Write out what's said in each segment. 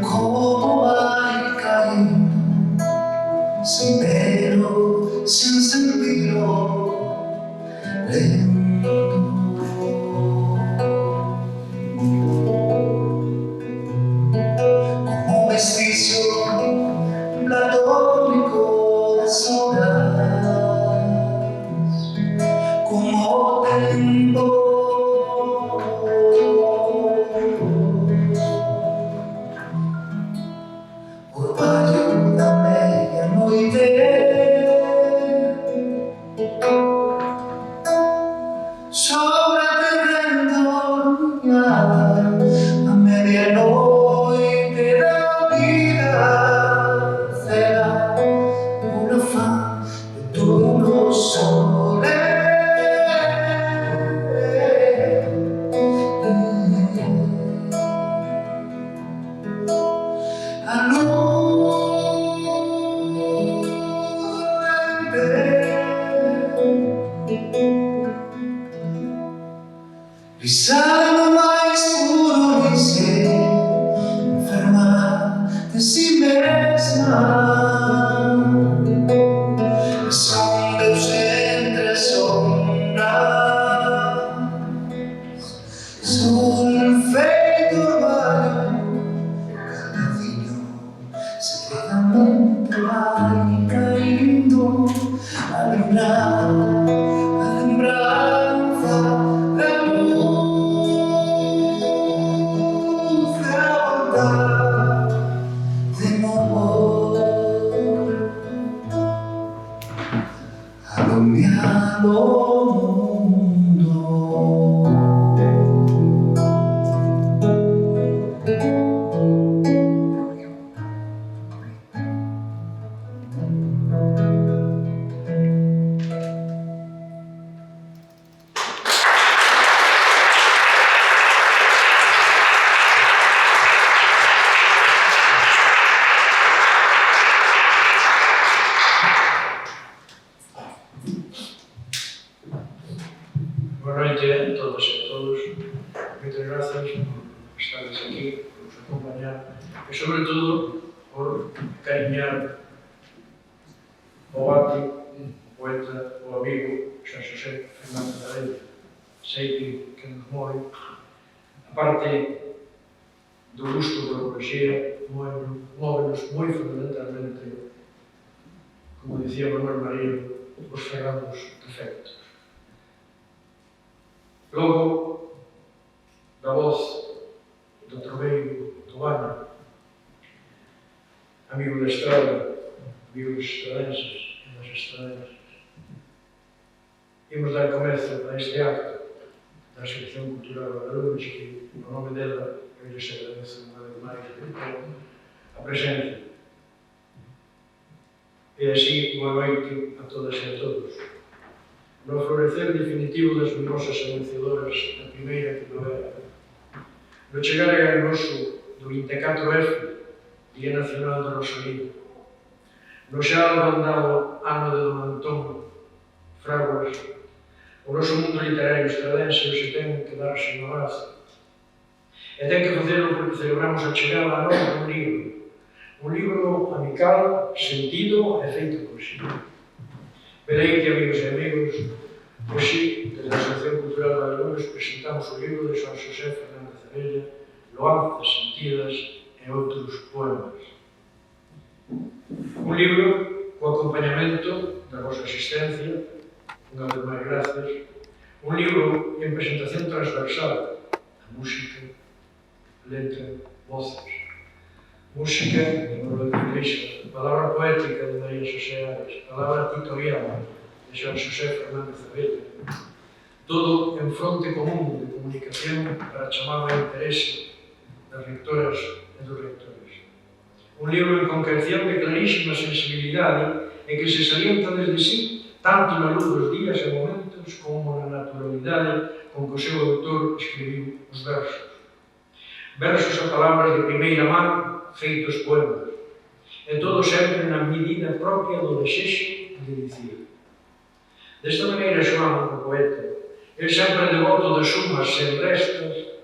Como vai caindo, sem pelo, sem sentido, lento. Como vestício platónico das horas, como tempo. Orvalho da meia-noite, sobre terreno lunhar, a medianoite da vida será una fan de todo lo sole. A risale mais puro de ser, enferma de si mesma, esconde-os entre as sombras, sol feito orvalho, cadinho secretamente vai caindo a lembrança da luz da vontade de amor, alumiando o mundo. Boa noite a todas e a todos. Muchas gracias por estares aquí, por nos acompañar e, sobre todo, por cariñar o arte, o poeta, o amigo Xan Xosé Fernández Abella. Sei que nos move. A parte do gusto da poesía, móvenos moi fundamentalmente, como dicía Manuel María, os sagrados defectos. Logo, da voz do troveiro do ano, amigo da estrada, amigo dos estradenses e das estradenses, imos dar comezo a este acto da Sección Cultural Valladolid, que, no nome dela, eu lles agradezo unha vez máis a presencia. E así, boa noite a todas e a todos. No florecer definitivo das mimosas anunciadoras da primeira primavera, no chegar aganoso do 24F, Día Nacional do Rosalía, no xa abandado ano de Don Antón Fraguas, o noso mundo literario estradense hoxe ten que darse un abrazo. E ten que facelo porque celebramos a chegada a nós dun libro amical, sentido e feito poesía. Verei que, amigos e amigos, hoxe, desde a Asociación Cultural de Valladolid, presentamos o libro de Xan Xosé Fernández Abella, Loanzas sentidas e outros poemas. Un libro co acompañamento da vosa asistencia, unha vez máis gracias, un libro en presentación transversal, a música, letra, voces, música de Manuel Freixa, palabra poética de María Xosé Ares, palabra tutorial de Xan Xosé Fernández Abella, todo en fronte común de comunicación para chamar a interese das lectoras e dos lectores. Un libro en concreción de clarísima sensibilidade e que se salienta desde sí tanto na luz dos días e momentos como na naturalidade con que o seu autor escribiu os versos. Versos a palabras de primeira man, feitos poemas. e todo sempre na medida propia do desexo de dicir. Desta maneira, Xoán, o poeta, ele sempre devoto das sumas sen restas,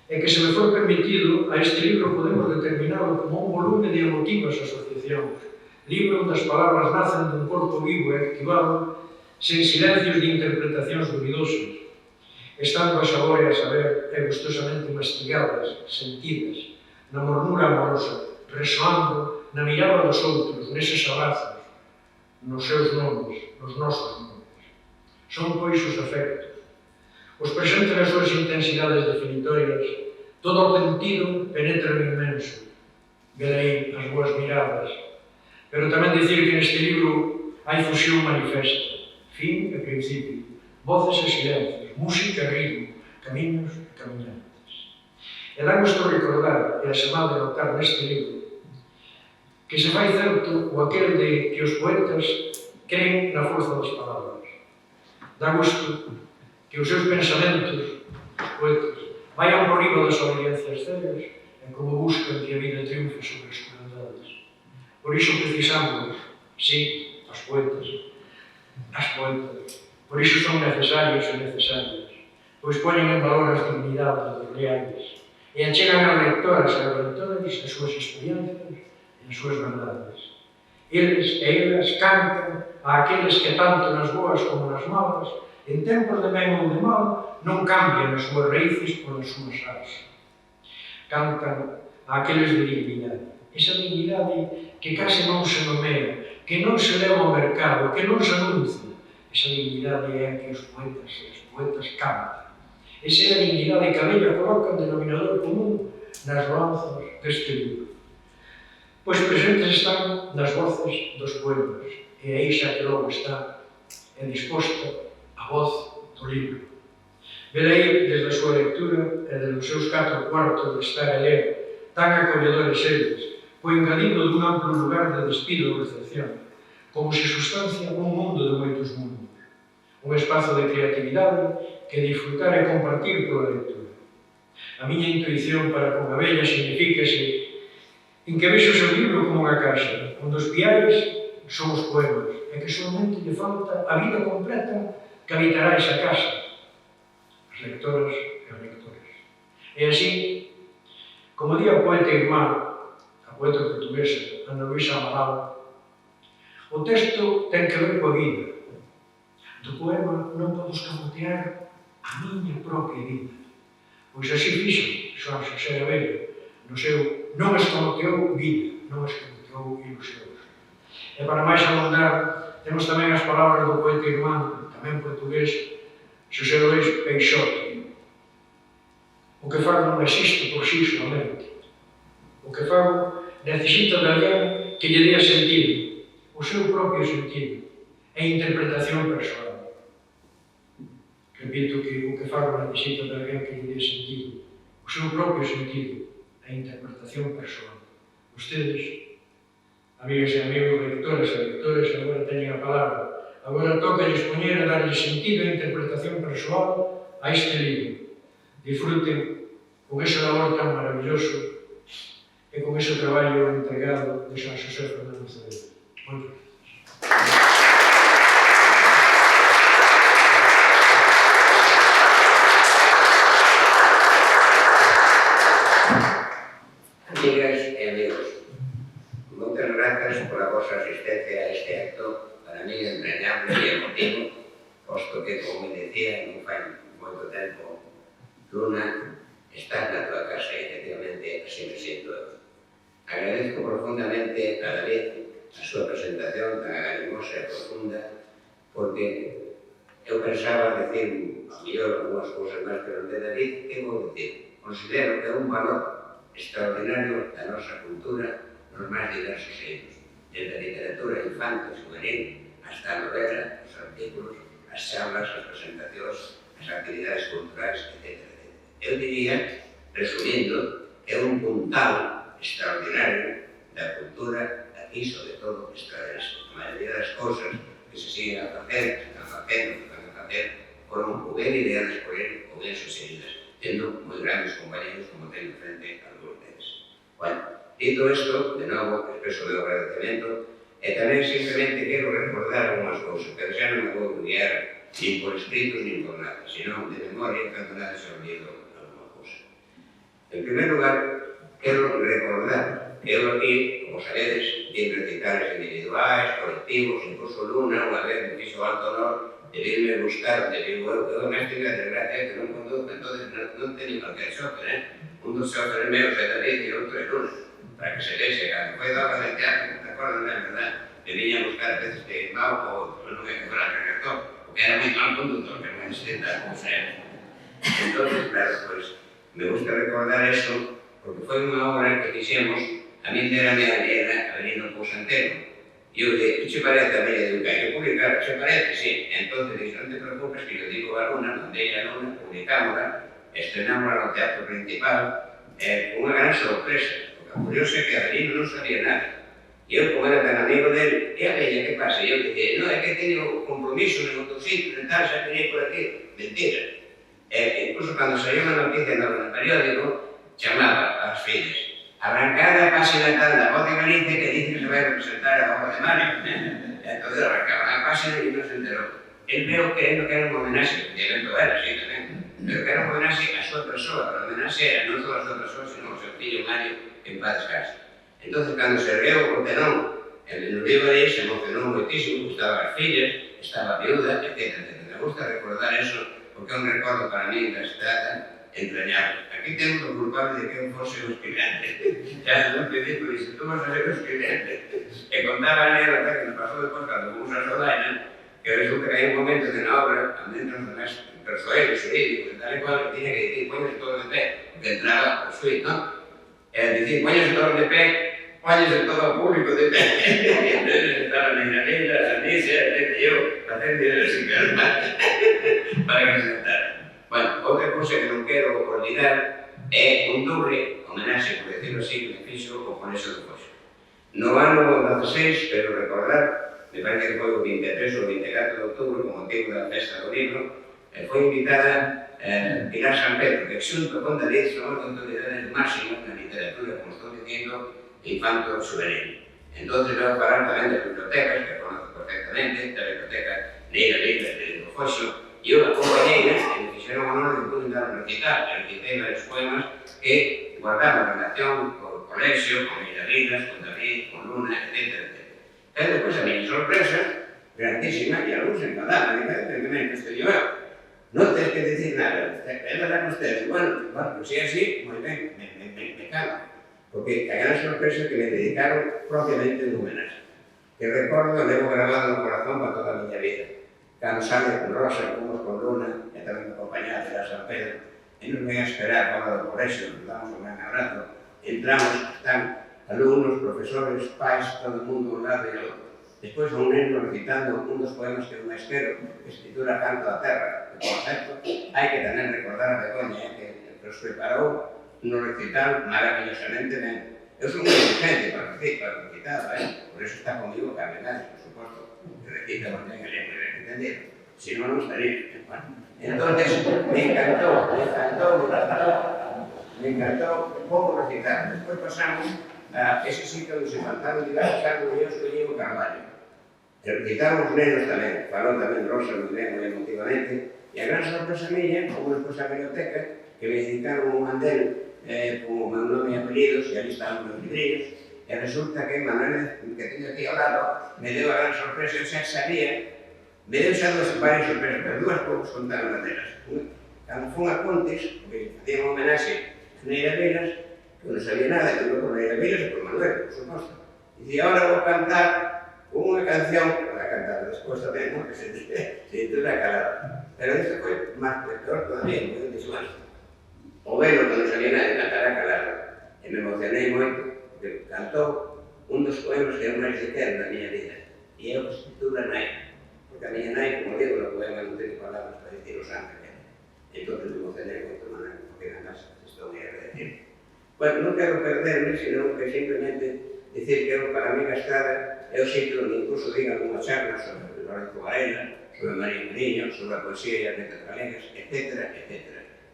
e que, se me for permitido, a este libro podemos determinado como un volume de emotivas asociacións, libro onde as palabras nacen dun corpo vivo e activado, sen silencios de interpretacións duvidosas, estando a sabor e a saber e gustosamente mastigadas, sentidas, na mornura amorosa, resoando na mirada dos outros, neses abrazos, nos seus nomes, nos nosos nomes. Son, pois, os afectos. Os presentes nas súas intensidades definitorias, todo o contido penetra no inmenso. Verei as boas miradas. Pero tamén dicir que neste libro hai fusión manifesta, fin e principio, voces e silencios, música e ritmo, camiños e camiñantes. E dá gusto recordar, e asemado de notar neste libro, que se fai certo o aquel de que os poetas creen na forza das palabras. Dá gusto que os seus pensamentos, os poetas, vayan por riba das obediencias cegas e como buscan que a vida triunfe sobre as crueldades. Por iso precisamos, sí, as poetas, por iso son necesarios e necesarias, pois poñen en valor as dignidades dos reales e achegan ás lectoras e aos lectores as súas experiencias e as súas verdades. Eles e elas cantan a aqueles que tanto nas boas como nas malas, en tempos de ben ou de mal, non cambian as súas raíces polas súas ás. Cantan a aqueles de dignidade. Esa dignidade que case non se nomea, que non se leva ao mercado, que non se anuncia. Esa dignidade é a que os poetas e as poetas cantan. Esa é a dignidade que a bella coloca en denominador común nas lanzas deste libro. Pois presentes están nas voces dos poemas, e aí xa que logo está, é disposta a voz do libro. Velaí, desde a súa lectura e desde os seus 4 cuartos de estar a ler, tan acolledores eles, o engadido dun amplo lugar de despido ou recepción, como se sustancia un mundo de moitos mundos, un espazo de creatividade que disfrutar e compartir pola lectura. A miña intuición para con a bella significase en que vexo o seu libro como unha caixa, onde os piares son os poemas, e que solamente lle falta a vida completa que habitará esa casa, as lectoras e os lectores. E así, como di a poeta irmá, a poeta portuguesa, Ana Luisa Amaral, o texto ten que ver coa vida. Do poema non podo escamotear a miña propia vida. Pois así fixo Xoán Xosé Abello, no seu non escamoteou vida, non escamoteou ilusións. E para máis abondar, temos tamén as palabras do poeta irmán, tamén portugués, Xosé Luís Peixoto. O que fago non existe por si solamente. O que fago necesita de alguén que lle dea sentido, o seu propio sentido, e interpretación persoal. Repito que o que fago necesita de alguén que lle dea sentido, o seu propio sentido, a interpretación persoal. Ustedes, amigas e amigos, lectores e lectores, agora teñen a palabra. Agora toca expoñer e darlle sentido a interpretación persoal a este libro. Disfruten con ese labor tan maravilloso e con ese traballo entregado de San Xosé Fernández Abello. Moitas gracias. Amigas e amigos, moitas grazas pola vosa asistencia a este acto, para mí entrañable e emotivo, posto que, como me decía, non fai moito tempo, Luna, estás na tua casa e, efectivamente, así me siento eu. Agradezco profundamente a David a súa presentación tan agarimosa e profunda, porque eu pensaba decir, a mellor, algunhas cousas máis, pero de David, que vou decir? Considero que é un valor extraordinario da nosa cultura nos máis diversos eidos, desde a literatura infantil, juvenil, hasta a novela, os artículos, as charlas, as presentacións, as actividades culturais, etc. Eu diría, resumindo, que é un puntal extraordinario da cultura aquí, sobre todo, a maioría das cousas que se siguen a facer, que están a facer, foron ou ben ideadas por él ou ben sugeridas, tendo moi grandes compañeros como teño frente a algúns deles. O Bueno, dito isto, de novo, expreso o meu agradecemento, e tamén simplemente quero recordar algunhas cousas, pero xa non me vou guiar nin por escritos nin por nada, senón de memoria, cando nada se olvido alguma cousa. En primer lugar, quero recordar, eu aquí, como sabedes, din recitales individuais, colectivos, incluso Luna, unha vez me fixo alto honor de virme buscar, de vivo eu máis tenho a desgracia que non conduzco, entón non teño calquer xófer, un dos xóferes meus é David e outro é Luna, para que se vexe, cando foi da obra de teatro, te acordas, é verdad, me viña a buscar a veces que Mau ou outro, non é que fuera redactor, porque era moi mal conductor, que non necesita como ser. Entón, claro, pois, me gusta recordar eso, porque foi unha obra que fixemos, a min érame a Avenida Pousantero, e eu dije, che parece a media de un que hai que publicar? Che parece? Sí. Entón, dije, non te preocupes, que yo digo a Luna, non dei a Luna, publicámosla, estrenámosla no teatro principal, unha gran sorpresa, porque a curioso é que Avelino non sabía nada. E eu, como era tan amigo dele, e a bella, que pasa? E eu dije, non, é que teño compromiso en outro sitio, e tal, xa teñei por aquí. Mentira. Incluso cando saiu unha noticia no periódico, chamaba ás filles. Arrancada a página tal da Voz de Galicia que dice que se vai representar a obra de Mario. Entón arrancaba a página e non se enterou. El veo querendo que era un homenaxe, que de evento era, sí, tamén, pero que era un homenaxe a súa persoa, pero o homenaxe era non só a súa persoa, sino o seu fillo Mario en paz descanse. Entón, cando se ergueu o Portenón, el libro aí se emocionou moitísimo, estaba as fillas, estaba a viuda, etc. Me gusta recordar eso, porque é un recordo para mí da estrada entrañable. Aquí temos o culpable de que eu fose un escribente. Ya non te digo, dice, tú vas a ser un escribente. E contaba a anécdota que nos pasou depois cando fomos a Sodaina, que resulta que hai un momento de na obra, onde entran os demais persoeiros, jurídicos, e tal e cual, que tiña que dicir, póñese todos de pé, porque entraba o suite, non? E dicir, póñese todos de pé, póñese todo o público de pé. Entón, estaban en la Lila, a Alicia, e eu, facendo sin calma, para que se sentara. Bueno, outra cousa que non quero olvidar é un doble homenaxe, por decirlo así, que me fixo o Conexo do Foxo. No ano 16, pero recordar, me parece que foi o 23 ou 24 de outubro, con motivo da festa do libro, foi invitada Pilar San Pedro, que xunto con David son as autoridades máximas na literatura, como estou dicindo, infanto juvenil. Entón, vou falar tamén das bibliotecas, que conozco perfectamente, da biblioteca Neira Libre de Foxo, e eu acompañei, que me fixeron honor de poder dar un recital, e recitei varios poemas que guardaban relación con o colexio, con Neira Libre, con David, con Luna, etc. E depois a miña sorpresa, grandísima, e algúns enfadaban, que me escolleu eu. Non tens que decir nada, é verdad que ustedes, bueno, pues si é así, moi ben, me calmo. Porque a gran sorpresa que me dedicaron propiamente un homenaje, que recordo e levo grabado no corazón para toda a miña vida. Cando sale con Rosa, fomos con Luna, e tamén acompañada de la San Pedro, e nos ven a esperar fora do colexio, nos damos un gran abrazo, entramos, están alumnos, profesores, pais, todo o mundo ao lado e ao outro. Despois un neno recitando un dos poemas que eu máis quero, que se titula Canto da Terra, que, por certo, hai que tamén recordar a Begoña, que nos preparou no recital maravillosamente ben. Eu sou moi exigente para recitar, por eso está comigo Cardenal, por suposto, que recita moi ben, ele é moi ben entendido, si non, non estaría. Entonces, me encantó como recitar. Despois pasamos a ese sitio onde se faltaron diversos algo e eu escollí o Carballo. Recitaron os nenos tamén, falou tamén Rosa moi ben, moi emotivamente, e a gran sorpresa miña, como despois a biblioteca, que me dedicaron un mandel como meu nome e apelidos, e ali estaban meus librillos, e resulta que Manuel, que teño aquí ao lado, me deu a gran sorpresa, eu xa sabía, me deu xa varias sorpresas, pero dúas poucos contaron as delas. Cando fun a Contes, porque facía un homenaxe a Neira Vilas, que non sabía nada, que non por Neira Vilas e por Manuel, por suposto. E dixía, ahora vou cantar unha canción, para cantar despois tamén, que se titula Calado. Pero isto foi máis peor todavía, moi desigual. O velo que non sabía nada de cantar a Calado. E me emocionei moito, porque cantou un dos poemas que eu máis quero na miña vida. E é o que se titula Nai. Porque a miña nai, como digo, no poema non teño palabras para dicir o santo que é. Entón me emocionei moito, Manuel, porque además estou moi agradecido. Bueno, non quero perderme, senón que simplemente dicir que para mí a estrada é o sitio onde incluso diga alguna charla sobre Lorenzo Varela, sobre María Mariño, sobre a poesía e as letras galegas, etc.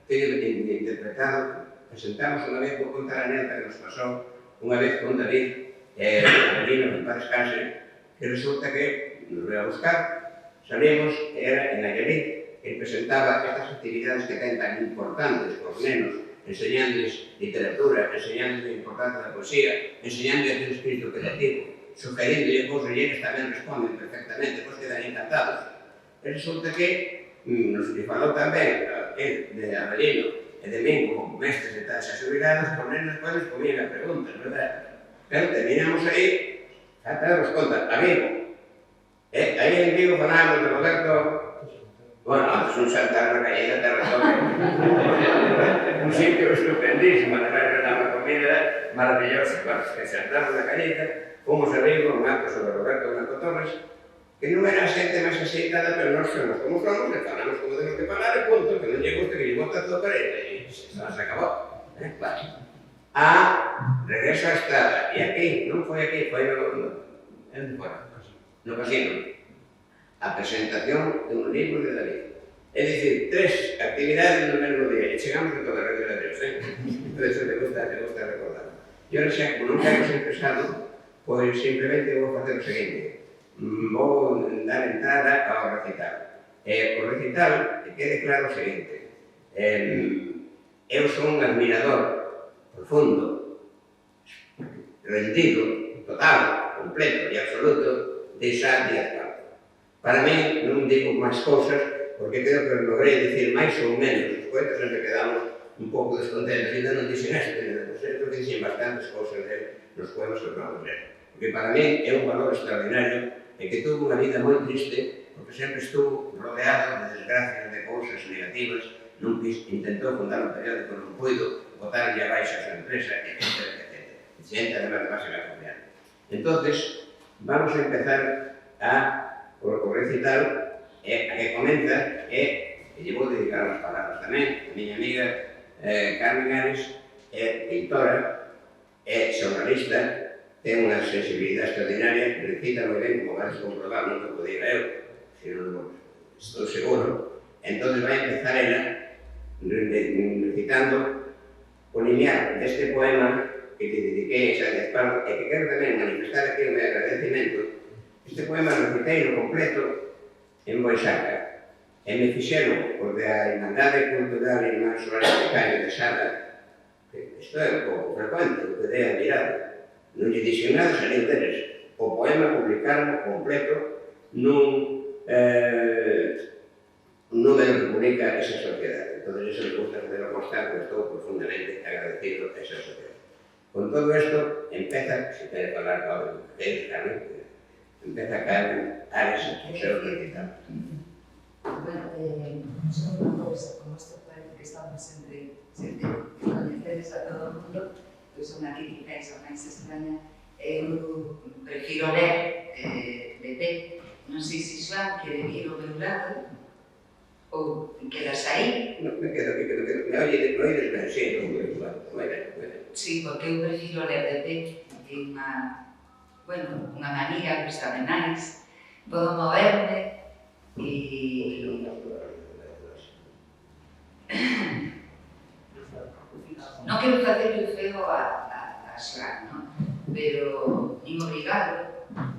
Teño interpretado, presentamos unha vez, vou contar a anécdota que nos pasou unha vez con David, Avelino, en paz descanse, que resulta que nos veio a buscar, salimos, era en Nayarit, que presentaba estas actividades que ten tan importantes cos nenos, enseñándoles literatura, enseñándoles a importancia da poesía, enseñándoles a ter espírito creativo, sugeriéndole cousas e eles tamén responden perfectamente, pois quedan encantados. E resulta que nos falou tamén el de Avelino e de min como mestres de taxas jubilados, con nenos pois comían as preguntas, verdad? Pero terminamos aí, a darnos conta, a Vigo. Aí en Vigo falábamos de Roberto. Bueno, antes un saltar na calle da Terra Torre. Un sitio estupendísimo, además era unha comida maravillosa. Bueno, que saltamos na calle, fomos a Vigo, un acto sobre Roberto Blanco Torres, que non era a xente máis aceitada, pero nós somos como somos, e falamos como temos que falar, e punto, que non lle gusta que lle bota todo para ele, e se acabou. Claro. Regreso á estrada, e aquí, non foi aquí, foi no casino, a presentación de un libro de David. É dicir, 3 actividades no mesmo día, e chegamos a toda a red de Dios, Entón, eso te gusta recordar. E ahora xa, como non quero ser pesado, pois simplemente vou facer o seguinte, vou dar entrada ao recital. O recital, que quede claro o seguinte, eu son un admirador profundo, rendido, total, completo e absoluto de Isaac Díaz Pardo. Para mí, non digo máis cousas, porque creo que logrei dicir máis ou menos. Os poetas sempre quedamos un pouco descontentos, ainda non dixen isto, creo que dixen bastantes cousas nos poemas que vamos ler. Porque para mí é un valor extraordinario e que tuvo unha vida moi triste, porque sempre estuvo rodeado de desgracias, de cousas negativas, non intentou fundar un periódico, non puido botarlle abaixo a súa empresa, etc. Xente, además de base la confianza. Entonces, vamos a empezar o recital a que comenta e lle vou dedicar unhas palabras tamén. A miña amiga Carmen Ares é pintora, é xornalista, ten unha sensibilidade extraordinaria, recita moi ben, como vais comprobar, non que podía eu, sino estou seguro. Entón vai empezar ela recitando o lineal deste poema que te dediquei a Isaac Díaz Pardo e que quero tamén manifestar aquí o meu agradecimento. Este poema recitei no completo en Boixaca e me fixeron por da Irmandade Cultural e Irmán Soares de Caio de Sada, que isto é un pouco frecuente, o que dei admirado. Non lle dixen nada, saliu deles. O poema publicaron completo nun número que publica esa sociedade. Entón, eso me gusta poderlo mostrar, porque estou profundamente agradecido a esa sociedade. Con todo isto, empeza, se quere falar con Carmen, empeza Carmen Ares, o seu recital. Bueno, só unha cousa, como isto parece que estamos sempre coñeceres a todo o mundo, pois unha crítica esa máis extraña, eu prefiro ler de pé. Non sei se Joan quere vir ao meu lado, ou quedas aí. Non, me quedo aquí, me oides ben, sí, moi ben. Sí, porque eu prefiro ler de pé, é unha manía que está de máis, podo moverme e... Non quero facer o feo a Xoan, non? Pero nin obrigado a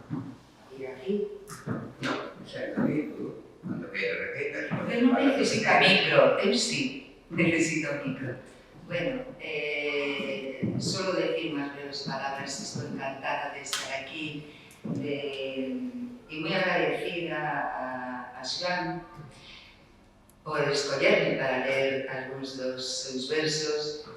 ir aquí. Non, certo, aquí, cando quero recetas... Porque non necesita micro, eu sí, necesito micro. Bueno, solo decir unas breves palabras, estoy encantada de estar aquí y muy agradecida a Xoan por escollerme para leer algúns dos seus versos,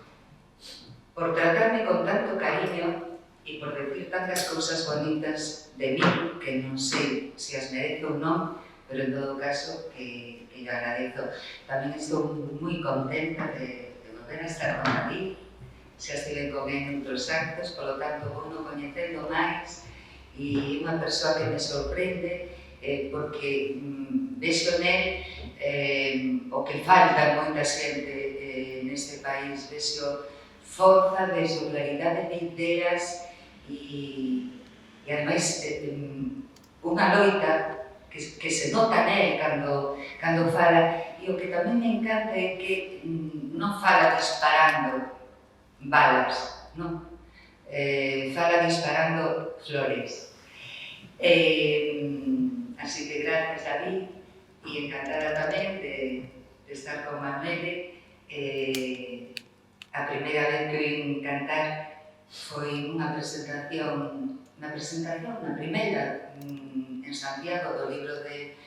por tratarme con tanto cariño e por decir tantas cousas bonitas de mí, que non sei se as merezo ou non, pero en todo caso que yo agradezo. Tamén estou moi contenta de volver a estar con David, xa estive con él en outros actos, polo tanto, uno coñecendo máis, e unha persoa que me sorprende, porque vexo nel o que falta moita xente neste país, vexo forza, vexo claridade de ideas e ademais unha loita que se nota nel cando fala. E o que tamén me encanta é que non fala disparando balas, non? fala disparando flores. Así que gracias, David, e encantada tamén de estar con Manuele. A primeira vez que oín cantar foi unha primeira en Santiago do libro de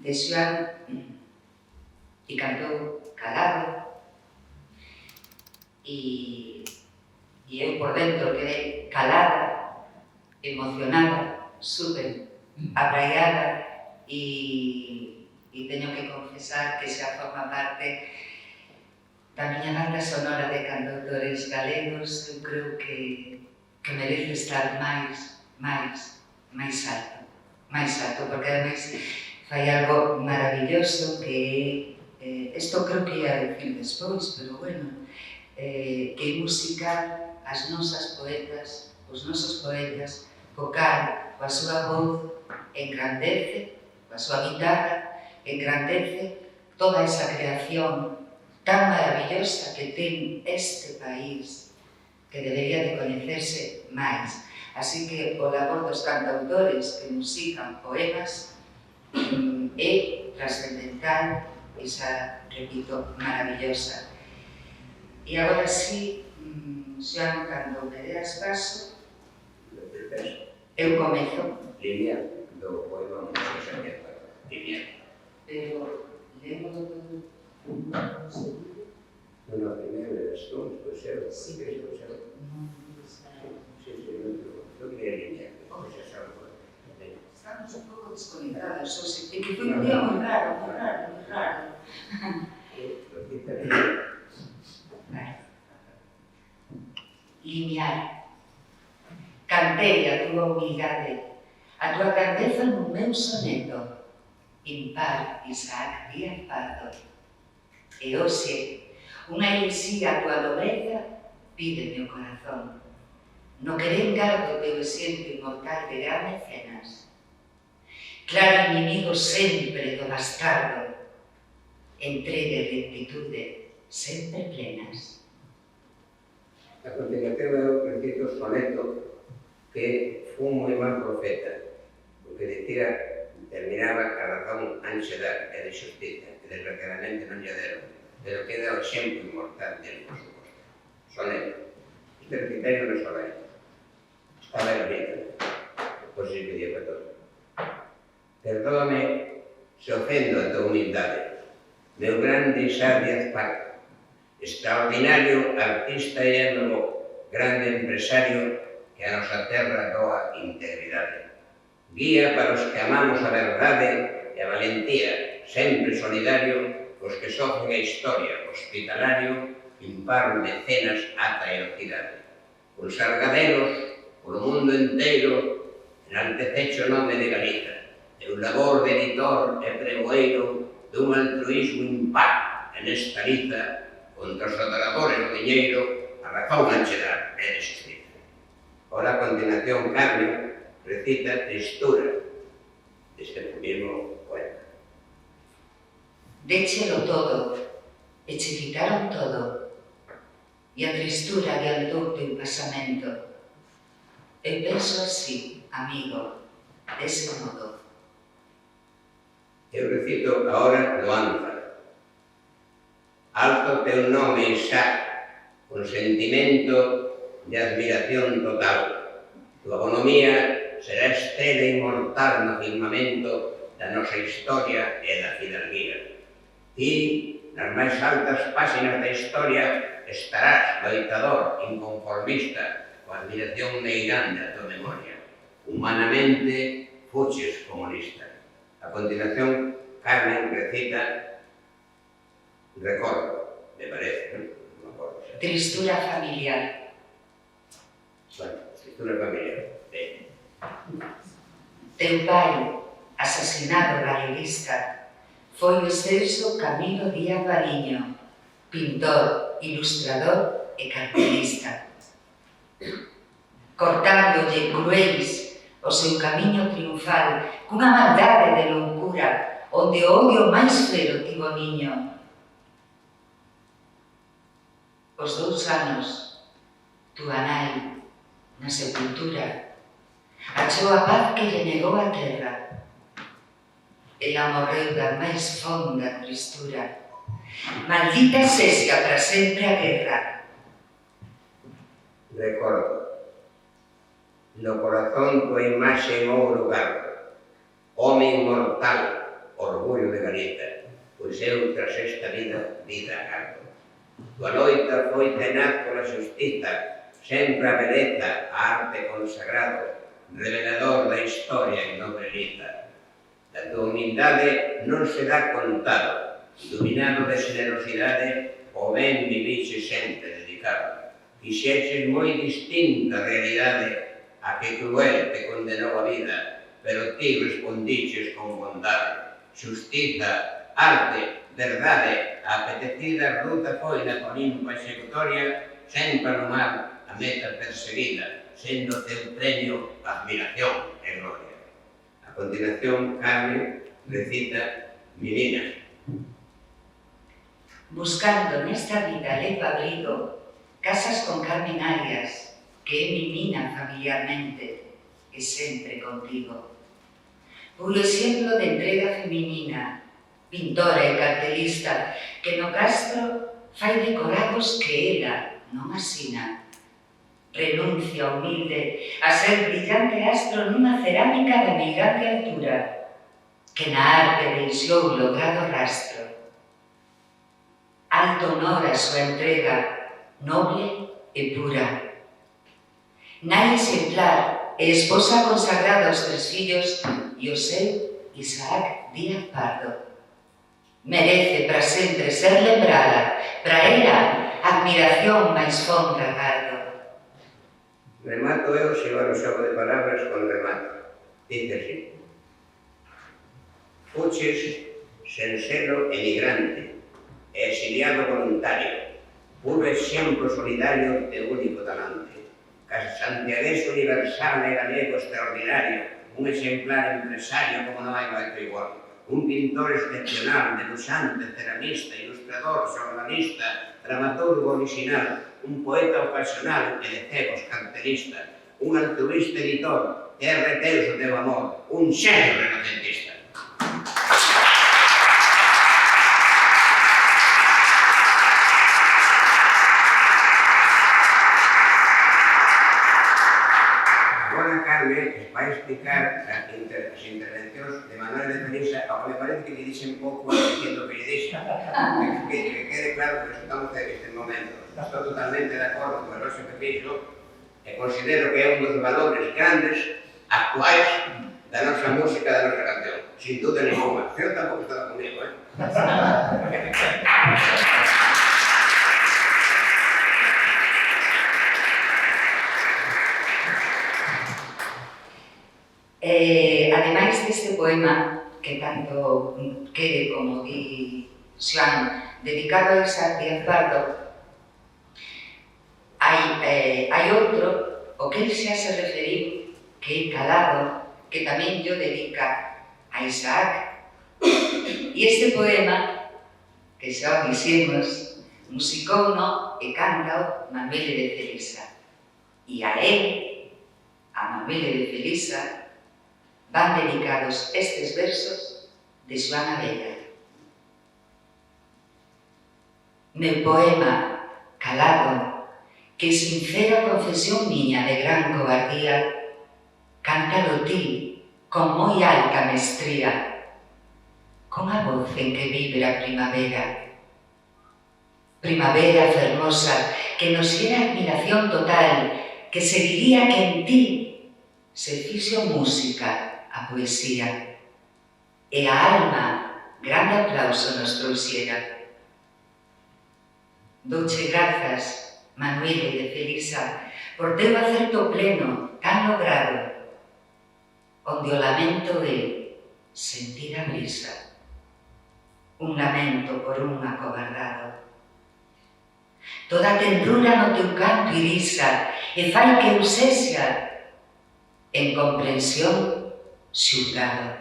Xoán, e cantou calado, e eu por dentro quedei calada, emocionada, super abraiada, e teño que confesar que xa forma parte da miña banda sonora de cantautores galegos. Eu creo que merece estar máis alto, porque ademais fai algo maravilloso que isto creo que ia decir despois, pero bueno, que é musicar as nosas poetas, os nosos poetas, co cal, coa súa voz, engrandece, coa súa guitarra, engrandece toda esa creación tan maravillosa que ten este país, que debería de coñecerse máis. Así que o labor dos cantautores que musican poemas é trascendental, esa, repito, maravillosa. E agora sí, Xoán, cando me deas paso, eu comezo. Línea do poema Mucho Sarmiento. Línea. Pero lemos todo seguido. No, primeiro eres tú, despois eu, Sí. despois eu. Sí, eu quería línea, despois xa sabe. Estamos un pouco desconectados, é que foi un día moi raro. Limiar. Cantei a túa humildade, a túa grandeza no meu soneto, impar Isaac Díaz Pardo. E hoxe, unha elixía a túa nobreza pide meu corazón. No querengar do teu exemplo inmortal de gran mecenas. Claro inimigo sempre do bastardo, entrega e rectitude sempre plenas. A continuación eu recito o soneto que fun moi mal profeta, porque dicía, terminaba a razón anche dar e de xustiza, que desgraciadamente non lle deron, pero queda o exemplo inmortal del, por suposto. Soneto. Este criterio non só hai. Estaba en vida, pois se pedía para todo. Perdóame se ofendo a tua humildade, meu grande Isaac Díaz Pardo, extraordinario artista e émulo, grande empresario que a nosa terra doa integridade. Guía para os que amamos a verdade e a valentía, sempre solidario cos que sofren a historia, hospitalario, impar mecenas ata a herocidade. Con sargadelos, polo mundo inteiro, enaltececho o nome de Galiza, teu labor de editor e pregoeiro dun altruismo impar en esta liza contra os adoradores do diñeiro, a razón anche dar é de xustiza. Ora, a continuación, Carmen recita Tristura deste mesmo poema. Déchelo todo, e che quitaron todo, e a tristura adiantou teu pasamento. Eu penso así, amigo, dese modo. Eu recito ahora Loanza. Alzo teu nome, Isaac, con sentimento de admiración total. Tu bonomía será estrela inmortal no firmamento da nosa historia e da fidalguía. Ti, nas máis altas páxinas da historia, estarás loitador, inconformista, coa admiración meirande a tua memoria. Humanamente, fuches comunista. A continuación, Carmen recita Recordo, me parece, non? Non me acordo. Tristura familiar. Bueno, tristura familiar. Ben. Teu pai, asesinado galeguista, foi o excelso Camilo Díaz Variño, pintor, ilustrador e cartelista. Cortándolle cruéis o seu camiño triunfal cunha maldade de loucura onde o odio máis fero tivo niño. Os 2 anos, túa nai, na sepultura, achou a paz que lle negou a terra. Ela morreu da máis fonda tristura. Maldita sexa para sempre a guerra. Recordo, no corazón tua imaxe en ouro gardo, home inmortal, orgullo de Galiza, pois eu tras esta vida agardo. Tua loita foi tenaz pola xustiza, sempre a beleza, a arte consagrado, revelador da historia e novelita. Da tua humildade non se dá contado, iluminado de generosidade, o ben viviche sempre dedicado. Fixeches moi distinta a realidade a que cruel te condenou a vida, pero ti respondiches con bondade. Xustiza, arte, verdade, a apetecida ruta foi na colimpa executoria, sempre no mar a meta perseguida, sendo teu premio admiración e gloria. A continuación, Carmen recita Menina. Buscando nesta vida leve abrigo, casas con Carmen Arias, que é mi nina familiarmente, e sempre contigo. Puro exemplo de entrega feminina, pintora e cartelista, que no Castro fai decorados que ela non asina. Renuncia humilde a ser brillante astro nunha cerámica de migrante altura, que na arte deixou logrado rastro. Alto honor a súa entrega, noble e pura. Nai exemplar e esposa consagrada aos 3 fillos e o seu Isaac Díaz Pardo. Merece para sempre ser lembrada, para ela, admiración máis fonda gardo. Remato eu xevar o xogo de palabras con remato. Dice así: Fuches sen selo emigrante, exiliado voluntario, puro exemplo solidario de único talante, santiagués universal e galego extraordinario, un exemplar empresario como non hai outro igual, un pintor excepcional, debuxante, ceramista, ilustrador, xornalista, dramaturgo original, un poeta ocasional e de cegos cartelista, un altruista editor, que reteus o teu amor, un xenio renacentista. Agora Carmen vai explicar as intervencións de Manuel de Felisa, ao que me parece que lle dixen pouco diciendo que lle dixen. Que quede claro que estamos neste momento. Estou totalmente de acordo con o Roxo que fixo e considero que é un dos valores grandes actuais da nosa música, da nosa canción. Sin duda ninguna. Eu tampouco estaba comigo, Ademais deste poema, que tanto quere como di Xoan, dedicado a Isaac Díaz Pardo, hai outro, o que ele xa se referiu, que é Calado, que tamén yo dedica a Isaac. E este poema, que xa o dixemos, musicouno e cántao Manuel de Felisa. E a él, a Manuel de Felisa, van dedicados estes versos de Xoan Abella. Meu poema, Calado, que sincera confesión miña de gran cobardía, cántalo ti con moi alta mestría, con a voz en que vibra a primavera. Primavera fermosa, que nos xera admiración total, que seguiría que en ti se fixo música a poesía, e a alma grande aplauso nos trouxera. Douche grazas, Manuel de Felisa, por teu acerto pleno, tan logrado, onde o lamento é sentir a brisa, un lamento por un acobardado. Toda a tendrura no teu canto irisa e fai que eu sexa, en comprensión, xulgado.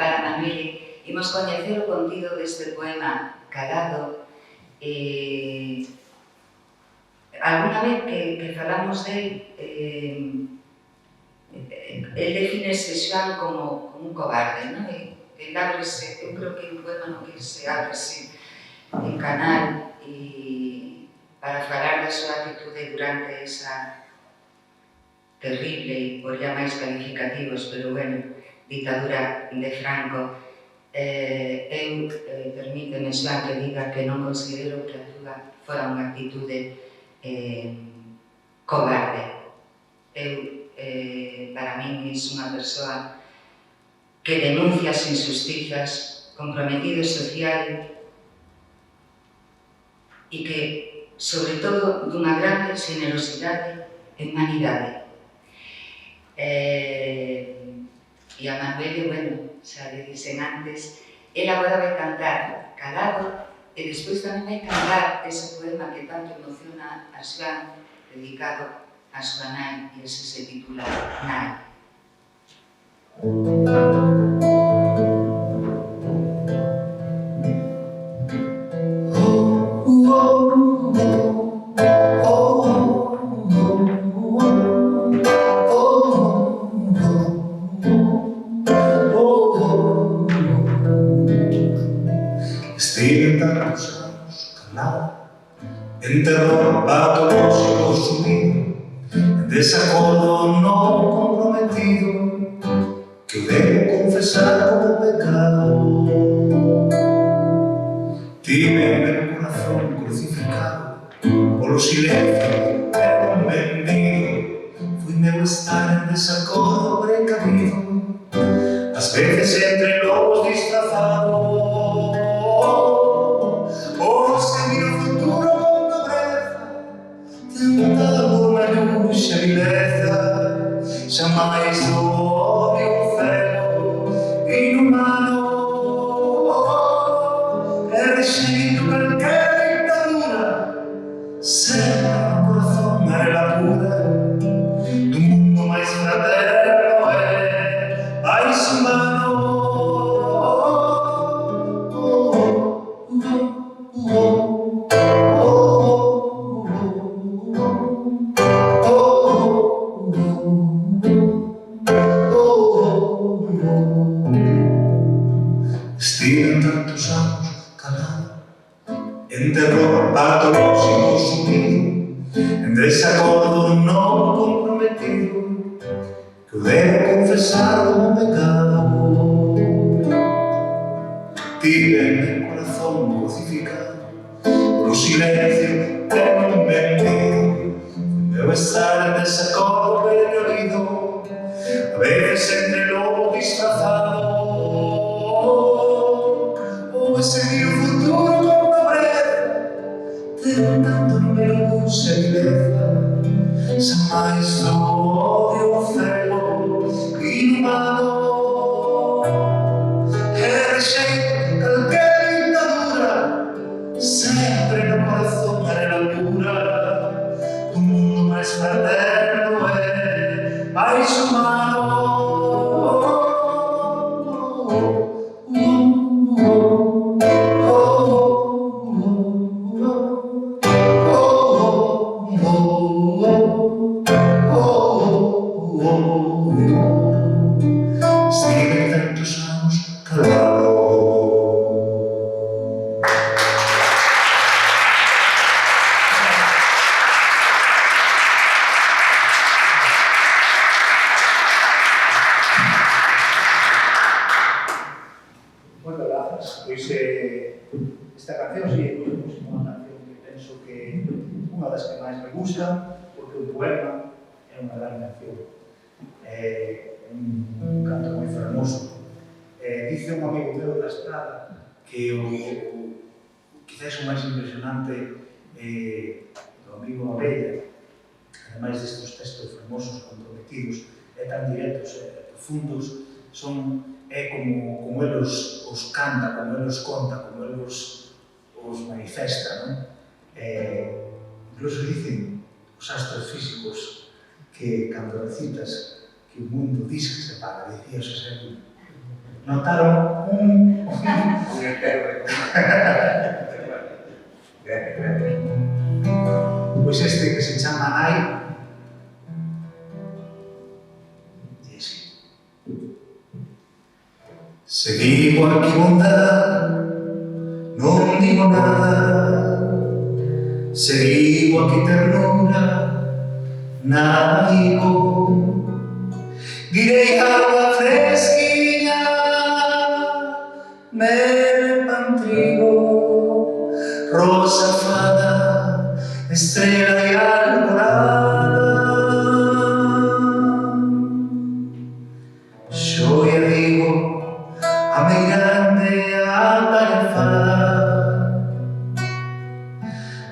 para Manuel, imos coñecer o contido deste poema Calado. Alguna vez que falamos del, el definese Xoan como un cobarde, non? El ábrese, eu creo que un poema no que se ábrese en canal para falar da súa actitude durante esa terrible, e por ya máis calificativos, pero bueno, ditadura de Franco. Eu, permíteme, Xoan, que diga que non considero que a túa fora unha actitude cobarde. Eu, para min, é unha persoa que denuncia as injusticias, comprometido social e que, sobre todo, dunha grande generosidade e humanidade. E a Manuel, bueno, xa le dixen antes, ela agora vai cantar Calado e despois tamén vai cantar ese poema que tanto emociona a Xoan, dedicado a súa nai, e ese se titula Nai. Estive tantos anos calado, en terror patolóxico sumido, en desacordo non comprometido, que eu debo confesar como pecado. Tive meu corazón crucificado polo silencio e non vendido, fui meu estar en desacordo precavido, ás veces entre lobos disfrazados. Jamais o odio cego inhumano e rexeito calquera dictadura, sempre no corazón arela pura do mundo máis fraterno e máis humano. Estive tantos anos calado, en terror patolóxico sumido, en desacordo non comprometido, que eu debo confesar como pecado. Tive meu corazón crucificado polo silencio e non vendido, meu estar en desacordo precavido, a veces entre lobo disfrazado. Seguir o futuro con pobreza, tentando numerosa vileza, jamais do odio cego inhumano e rexeito calquera dictadura, sempre no corazón arela pura do mundo máis fraterno e máis humano. Estive tantos anos calado. Moitas grazas. Pois esta canción, si, pois, é unha canción que penso que unha das que máis me gusta, porque o poema é unha gran canción. É un canto moi fermoso. Dice un amigo meu da Estrada que quizás o máis impresionante do amigo Abella, ademais destes textos fermosos, comprometidos, e tan directos e profundos, é como eles os canta, como eles conta, como eles os manifesta, non? Incluso dicen os astros físicos que cando recitas que o mundo diz que se para, dicía José Luis. Notaron Un espero de Gracias, gracias. pois este que se chama Nai. E así. Se digo aquí bondad, non digo nada. Se digo aquí ternura, nada digo. Direi agua fresquiña, mel pan trigo, rosa fada, estrella de alborada. Xo lle digo a meirande atarefada,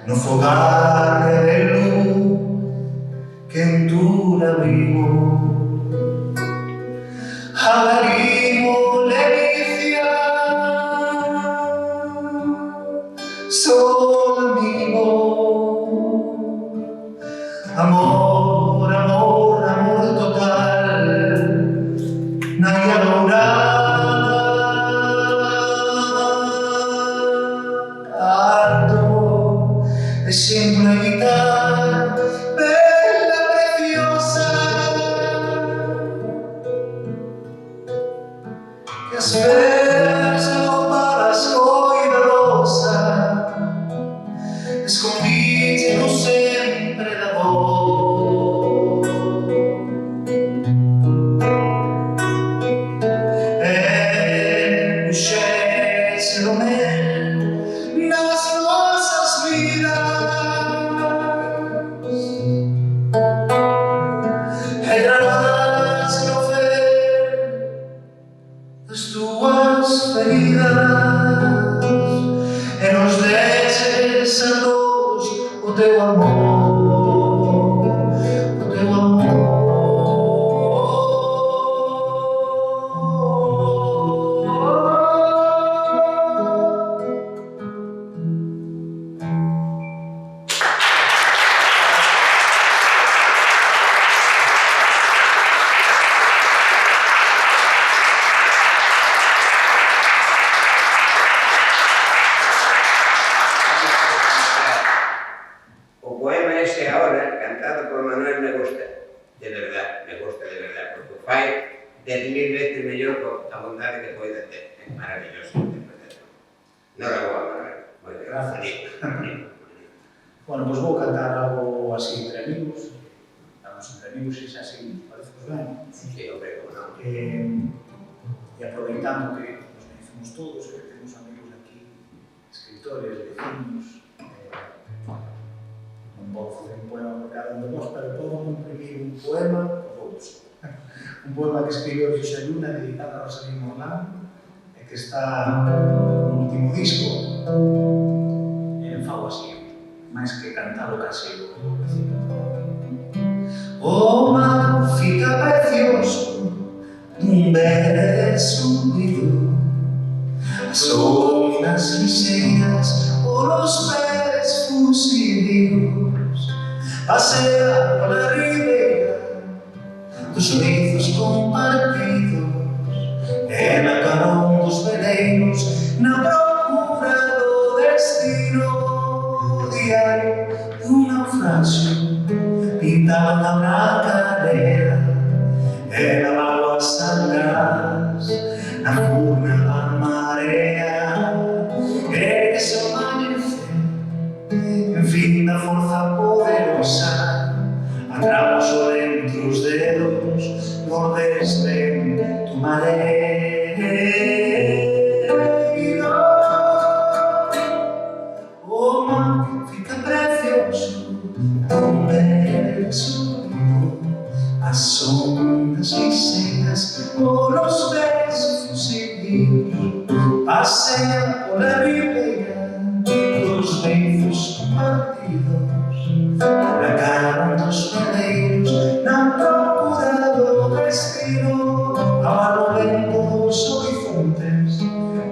no fogar de luz que en tu abrigo. Agarimo ledicia, sol amigo, amor, amor, amor total, naia dourada, alto, e sempre a guitarra, bella, preciosa, que esperas no paras coidadosa, escondite no sempre da dor. E puxese o mel nas nosas vidas, e granadas no fel das tuas feridas, e nos deixes a todos o teu amor, o teu amor. O poema ese ahora, cantado por Manuel, me gusta de verdad, porque fai 10.000 veces mellor co a bondade que poida ter. É maravilloso interpretación. Noraboa, Manuel. Moi ben. Gracias. Bonito. Bueno, pois vou cantar algo así entre amigos. Estamos entre amigos e xa seguimos, parece ben. Sí, hombre, como non. E aproveitando que nos conhecemos todos, que temos amigos aquí, escritores, vecinos, non podo facer un poema por cada un de vos, pero podo imprimir un poema por vos. Un poema que escribiu Xosé Luna dedicado a Rosalía Morlán e que está no último disco. Fago así, máis que cantar o casero. O mar fica precioso dun verde subido, as ondas liseiras polos pés fusidios, pasea pola ribeira dos rizos compartidos, e na carón dos veleiros, na procura do destino diario dun naufraxio pintado na branca area, e na mágoa sangrás na furna da marea, e ese amanecer en fin da forza poderosa, atrapos o dentro os dedos nordeste tu mareiro. O mar fica precioso tão belo subido, as ondas liseiras polos pés fusidios, pasea pola ribeira dos beizos compartidos, na cara dos veleiros, na procura do destino, ao alento dos horizontes,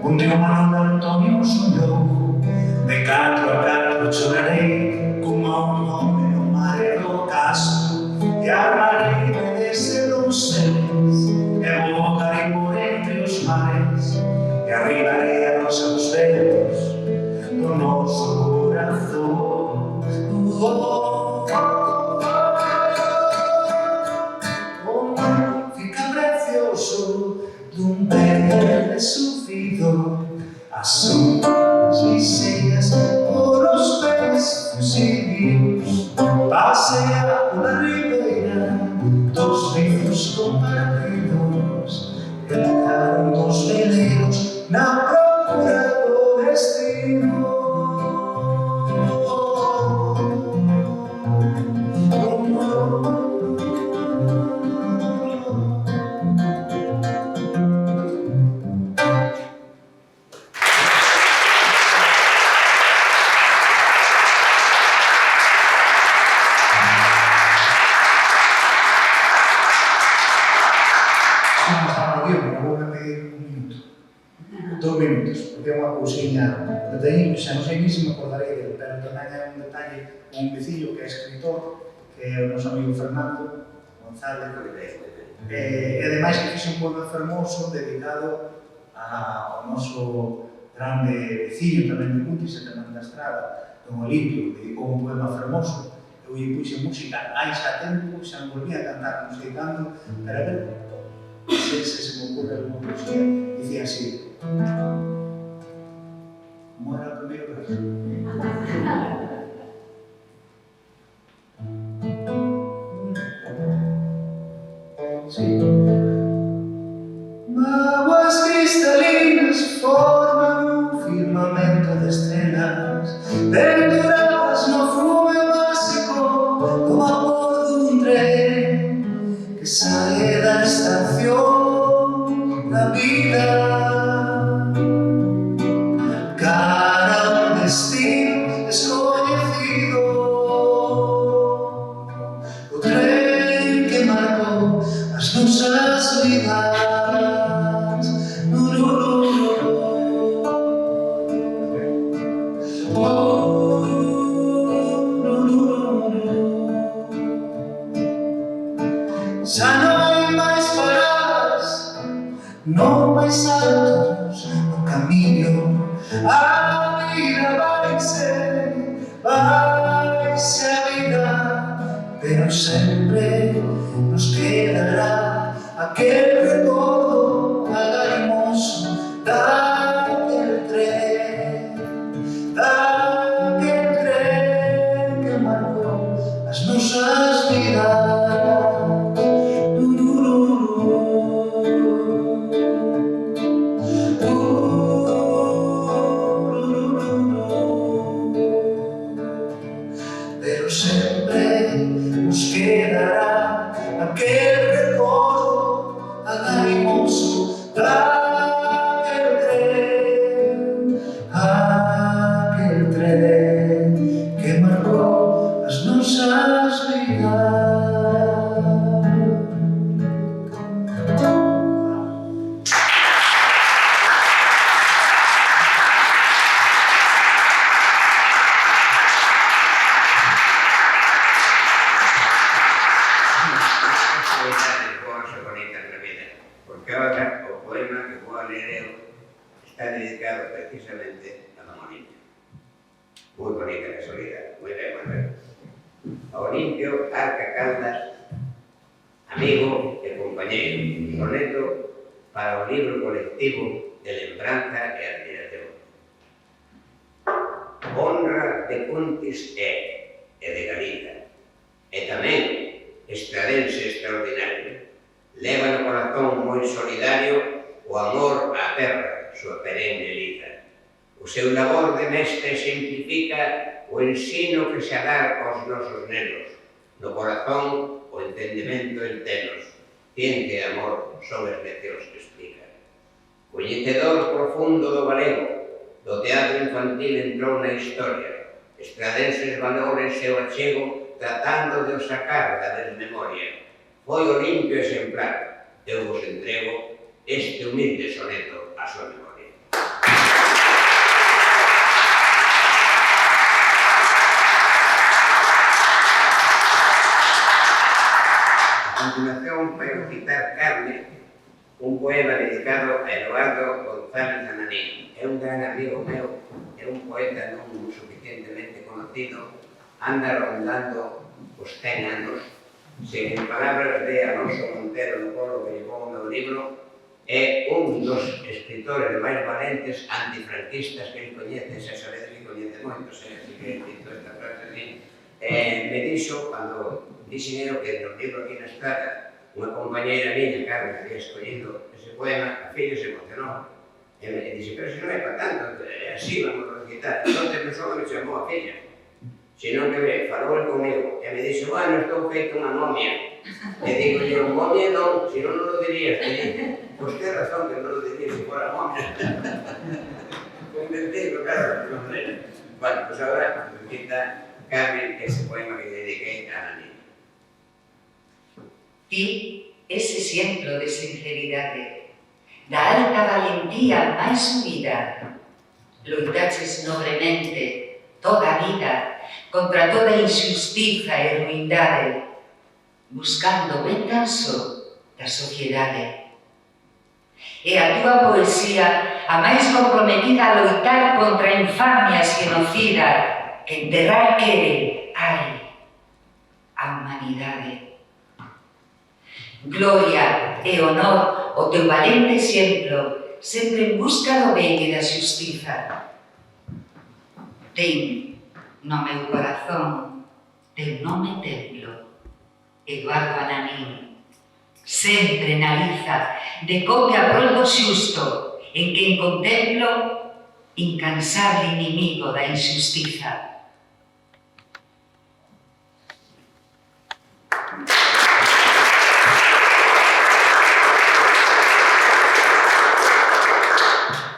onde o Manuel Antonio soñou, de 4 a 4 chorarei como a un home no mare do ocaso, e amarei desde os seres, e vou cair por entre os mares. e arribaré a nosos ventos do noso corazón. O mar fica precioso dun verde subido, as ondas liseiras polos pés fusidios, pasea pola ribeira dos rizos compartidos, entraron dos veleiros na procura do destino. Porque é unha cousiña detalle, xa non sei ni se me acordarei dele, pero tamén é un detalle, un vecillo que é escritor, que é o noso amigo Fernando González, e ademais que fixe un poema fermoso dedicado ao noso grande vecillo tamén de Cutis e tamén da Estrada, don Olimpio, dedicou un poema fermoso. Eu lle puxe música hai xa tempo, xa me volví a cantar, non sei cando, pero a ver se me ocurre alguna poesía. Dicía así: ¿cómo era el primero verso? Sí. Aguas cristalinas forman un firmamento de estrellas, penduradas no fume básico do vapor dun tren que sae da estación da vida. Xa non hai máis paradas, non máis altos no camiño. A vida vaise a vida, pero sempre nos quedará aquel recordo agarimoso daquel tren que marcou as nosas vidas. Pero sempre nos quedará aquel recordo agarimoso daquel tren que marcou as nosas vidas. Porque ahora o poema que vou a ler eu está dedicado precisamente a don Olimpio. Moi bonita casualidade, moi ben, Manuel. A Olimpio Arca Caldas, amigo e compañeiro, soneto para o libro colectivo de lembranza e admiración. Honra de Cuntis e de Galiza, e tamén estradense extraordinario. Leva no corazón moi solidario o amor á terra, súa perenne lida. O seu labor de mestre simplifica o ensino que se dá aos nosos nenos. No corazón o entendemento en tenos. Ciencia e amor son as leccións que explica. Coñecedor profundo do galego, do teatro infantil entrou na historia. Estradenses valores e o achego tratando de o sacar da desmemoria. Foi o limpio exemplar, eu vos entrego este humilde soneto á súa memoria. A continuación, vai citar Carne, un poema dedicado a Eduardo González Ananás. Fernandín. É un gran amigo meu, é un poeta non suficientemente conocido, anda rondando os 100 anos. Se en palabras de Alonso Montero no colo que llevou o meu libro, é un dos escritores máis valentes antifranquistas que ele coñece, xa sabedes que coñece moitos, así que dito esta frase así. Me dixo, cando dixen eu que no libro aquí na estrada, unha compañeira miña, Carmen, que había escollido ese poema, a fillo se emocionou. E me dixe, pero se non é para tanto, así vamos a recitar. Entón, non só me chamou a filla, senón que me falou el comigo, e me dixo, bueno, estou feito unha momia. E digo, un momia non, se non lo dirías, te dice, pois ten razón que non lo dirías se fora momia. Convencido, claro, non é. Bueno, pois agora recita Carmen ese poema que dediquei a la niña. Ti ese exemplo de sinceridade, da alta valentía máis subida, loitaches nobremente toda a vida contra toda injustiza e ruindade, buscando o ben danso da sociedade. E a túa poesía a máis comprometida a loitar contra a infamia xenocida que enterrar quere, ai, a humanidade. Gloria e honor o teu valente exemplo, sempre en busca do ben e da xustiza. Ten no meu corazón teu nome templo, Eduardo Ananín. Sempre na liza de copia prol do xusto, en quen contemplo incansable inimigo da injustiza.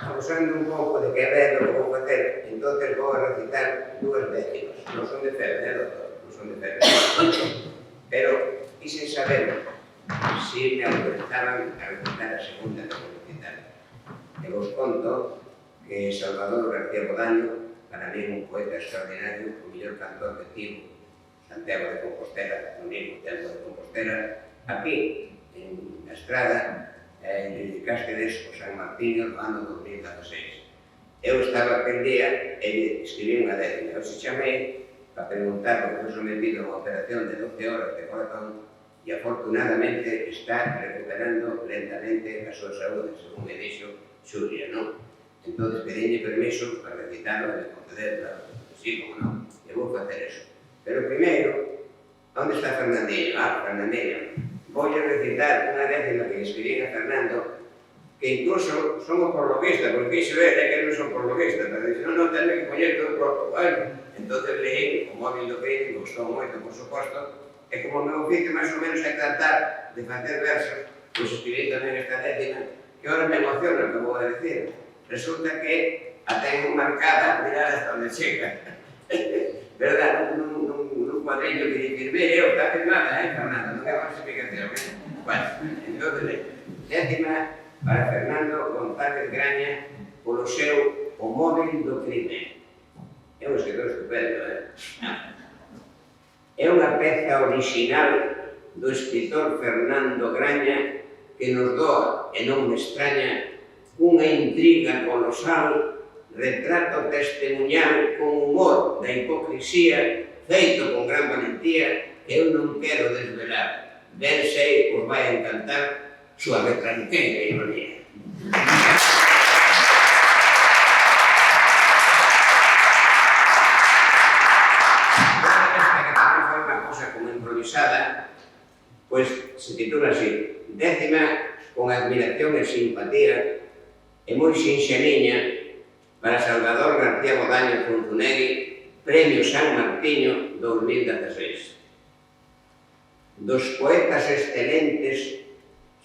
Abusando un pouco de que ver o que vou facer, entonces vou a recitar dúas décimas. Non son de febre, doctor, non son de febre. Pero quise saber se me autorizaban a recitar a segunda que vou recitar. E vos conto que Salvador García Bodaño, para mí un poeta extraordinario, o mellor cantor que tivo Santiago de Compostela, no mismo tempo de Compostela, aquí, en a estrada, dedicastedes o San Martiño no ano 2016. Eu estaba aquel día e escribí unha décima. Eu se chamei para preguntar porque foi sometido a unha operación de 12 horas de corazón e afortunadamente está recuperando lentamente a súa saúde, según me dixo Xulia, non? Entón, pedinlle permiso para recitarlo e conceder, claro, sí, como non, e vou facer eso. Pero primeiro, onde está Fernandinho? Fernandinho. Vou a recitar unha décima que escribí a Fernando, que incluso son o prologuista, porque iso é que non son prologuista, pero dixo, non, tenme que poñer todo o prologo. Bueno, entón leí o móvil do que me gustou moito, por suposto, e como o meu oficio máis ou menos é tratar de facer versos, pois escribí tamén esta décima, que ahora me emociona o que vou a decir. Resulta que a tengo marcada, mirad hasta onde chega. Verdad, nun cuadrillo que dice, eu, está firmada, Fernando, non é máis explicación, Bueno, entón, décima para Fernando González Graña polo seu O móvil do crime. É un escritor estupendo, É unha peza original do escritor Fernando Graña que nos doa, e non me extraña, unha intriga colosal, retrato testemunhal con humor da hipocrisía, feito con gran valentía, que eu non quero desvelar. Ben sei, os vai a encantar súa retranqueira ironía. Esta que tamén foi unha cosa como improvisada, pois se titula así, décima con admiración e simpatía, e moi sinxeliña para Salvador García Bodaño Zunzunegui, Premio San Martiño 2016. Dos poetas excelentes,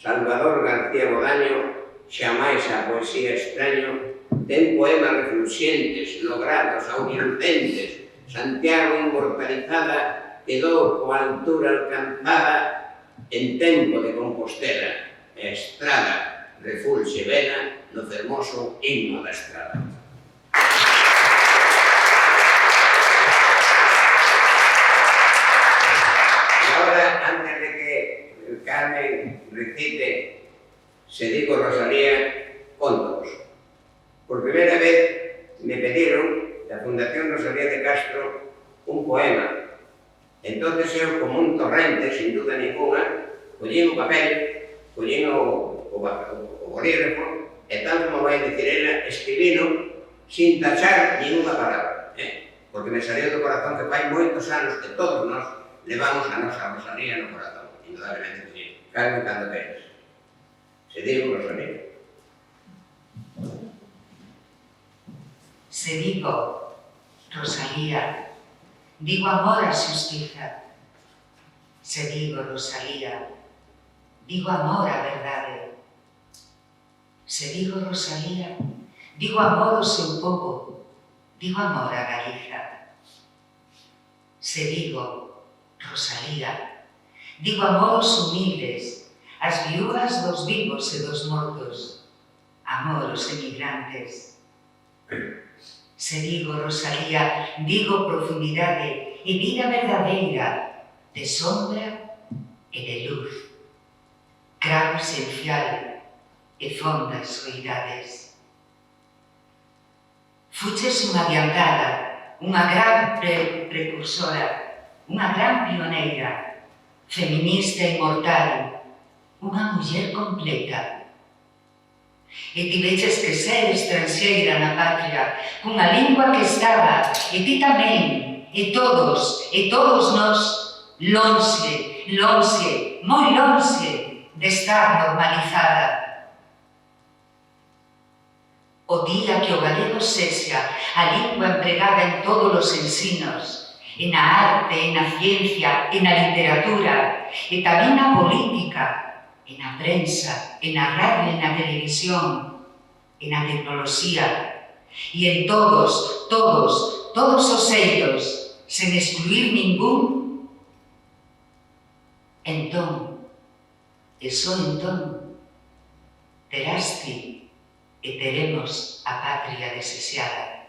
Salvador García Bodaño, xamais a poesía extraño, ten poemas refluxientes, logrados, audiencentes, Santiago inmortalizada, quedou coa altura alcanzada en tempo de Compostela, e estrada refulxe vela no fermoso himno da estrada. E agora, antes de que Carmen recite Se digo Rosalía, contos. por primeira vez me pediron da Fundación Rosalía de Castro un poema. Entonces eu, como un torrente, sin duda ninguna, collín o papel, collín o bolígrafo, e tal como vai dicir ela, escribino sin tachar ninguna palabra, porque me salió do corazón que fai moitos anos que todos nós levamos a nosa Rosalía no corazón, indudablemente que sí, Carmen cando queres. Se digo Rosalía. Se digo, Rosalía, digo amor a xustiza. Se digo, Rosalía, digo amor a verdade. Se digo, Rosalía, digo amor ao seu povo, digo amor a Galiza. Se digo, Rosalía, digo amor aos humildes, as viúvas dos vivos e dos mortos, amor aos emigrantes. Se digo, Rosalía, digo profundidade e vida verdadeira, de sombra e de luz, cravo esencial e fondas soidades. Fuches unha adiantada, unha gran precursora, unha gran pioneira, feminista inmortal, unha muller completa. E tiveches que ser estranxeira na patria, cunha lingua que estaba, e ti tamén, e todos nós, lonxe, lonxe, moi lonxe de estar normalizada. O día que o galego sexa a lingua empregada en todos os ensinos, e na arte, e na ciencia, e na literatura, e tamén na política, e na prensa, e na radio, e na televisión, e na tecnoloxía, e en todos os eidos, sen excluir ningún, entón, e só entón, terás ti e teremos a patria desexada,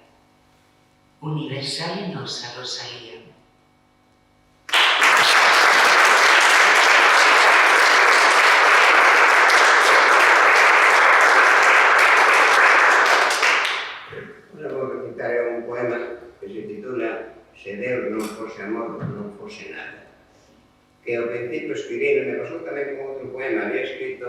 universal e nosa Rosalía. Se Deus non fose amor, non fose nada. Que ao principio escribino, me pasou tamén con outro poema, había escrito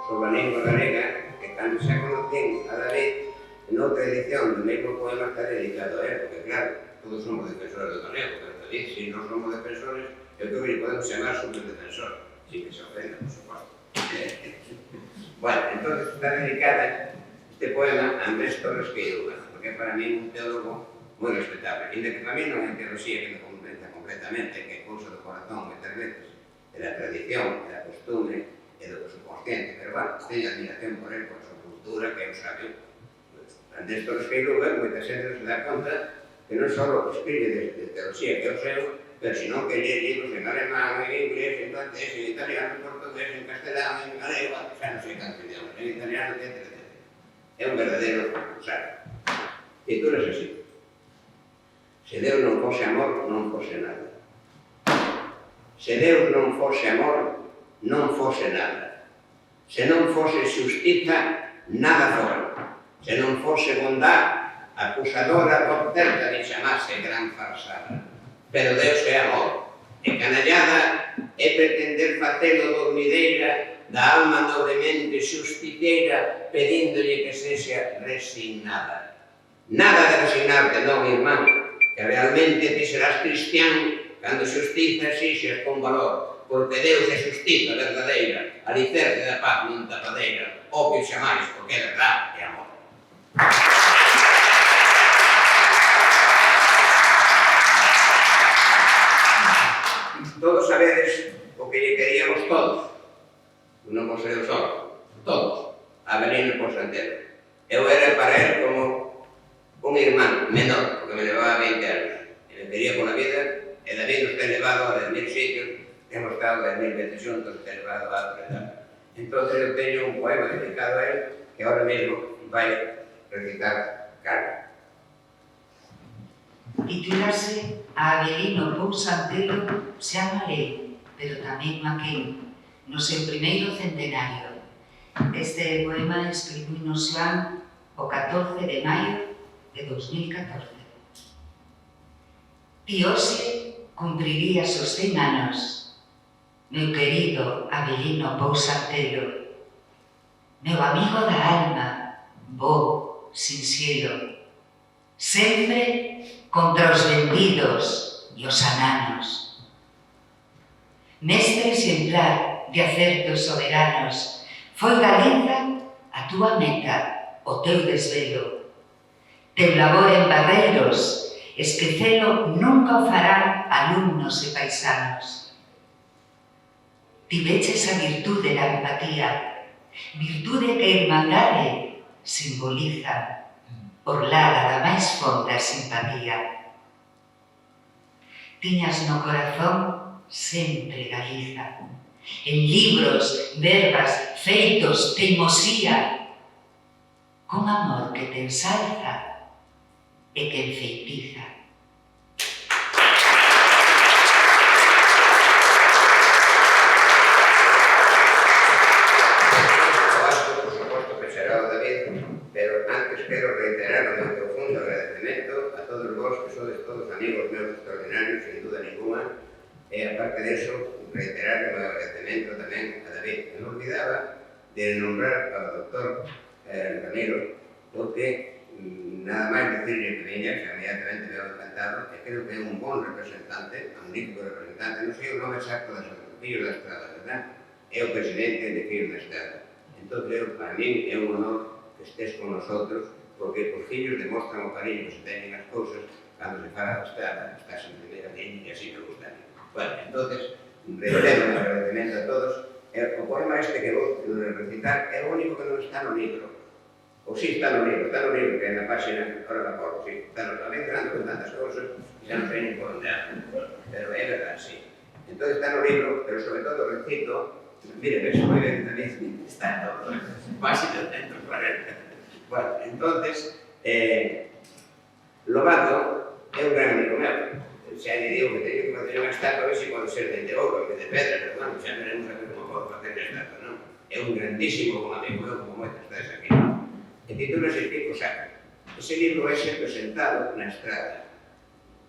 sobre a lingua galega, que cando xa conocín a David, en outra edición do mesmo poema está dedicado a él, porque claro, todos somos defensores do galego, pero David, si non somos defensores, eu creo que podemos chamar superdefensor, sin que se ofenda, por suposto. Bueno, entonces está dedicada este poema a Andrés Torres Queiroga, porque para mí un teólogo moi respetable, ainda que para mí non é teoloxía que me comprenda completamente, que é cousa do corazón moitas veces, de la tradición, de la costumbre e do subconsciente, pero bueno, teño admiración por él, por a súa cultura, que é un sabio. Andrés Torres Queiroga, moita xente non se dá conta que non só escribe de teoloxía, que é o seu, pero senón que lee libros en alemán, en inglés, en francés, en italiano, en portugués, en castelán, en galego, xa non sei cantos idiomas, en italiano, etc. É un verdadeiro sabio. E tú eres así. Se Deus non fose amor, non fose nada. Se Deus non fose amor, non fose nada. Se non fose xustiza, nada fora. Se non fose bondad, acusadora por certa de chamase gran farsada. Pero Deus é amor, e canallada é pretender facelo dormideira da alma nobremente xusticeira, pedíndolle que sexa resignada. Nada de resignarte, non, irmán, que realmente ti serás cristián cando xustiza exixes con valor, porque Deus é xustiza verdadeira, alicerce da paz non tapadeira, obvio xamais, porque é verdade e amor. Todos sabedes o que lle queríamos todos, non vos ser só, todos, Avelino por Santero. Eu era para él como un irmán menor, porque me levaba 20 anos, e me quería con a vida, e David nos ten levado a 10.000 sitios, hemos estado 10.000 veces juntos, ten levado a outra edad. Entón, eu teño un poema dedicado a él, que ahora mesmo vai recitar Carmen. Titulase a Avelino Pousa Antelo xa malei, pero tamén Maquén, no seu primeiro centenario. Este poema escribiu no Xoán o 14 de maio de 2014. E hoxe cumprirías os 100 anos, meu querido Avelino Pousantelo, meu amigo da alma, bo, sinxelo, sempre contra os vendidos e os ananos. Mestre exemplar de acertos soberanos, foi Galiza a túa meta, o teu desvelo. Teu labor en Barreiros, esquecelo nunca o farán alumnos e paisanos. Tiveches a virtude da empatía, virtude que a irmandade simboliza, orlada da máis fonda simpatía. Tiñas no corazón sempre Galiza, en libros, verbas, feitos, teimosía, con amor que te ensalza e que enfeitiza. Por suposto que será o David, pero antes quero reiterar o meu profundo agradecemento a todos vos que sodes todos amigos meus extraordinarios, sin duda ninguna, e aparte disso, reiterar o meu agradecemento tamén a David. Non olvidaba de nombrar ao doctor Ramiro, porque nada máis decirle que viña, que inmediatamente me ha encantado, e creo que é un bon representante, un magnífico representante, non sei o nome exacto das Fillos da Estrada, verdad? É o presidente de Fillos da Estrada. Entón, para mí é un honor que estés con nosotros, porque os fillos demostran o cariño que se teñen as cousas cando se fala da estrada, estás en primeira línea e así me gusta. Bueno, entonces, reitero un agradecemento a todos. O poema este que vou recitar é o único que non está no libro. O sí, está no libro, que é na página, ahora me acordo, sí, está no libro, entrando con tantas cousas, xa non sei ni por onde ando, pero é verdad, sí. Entón está no libro, pero sobre todo recito, mire, ves moi ben tamén, está todo, página 140. Bueno, entonces, Lobato é un gran amigo meu. Xa lle digo que teño que facer unha estatua, a ver se pode ser de ouro, que de pedra, pero bueno, xa veremos a ver como podo facer a estatua, non? É un grandísimo como amigo meu, como moitas estáis aquí. E titúlase Pico Sacro. Ese libro é ser presentado na estrada.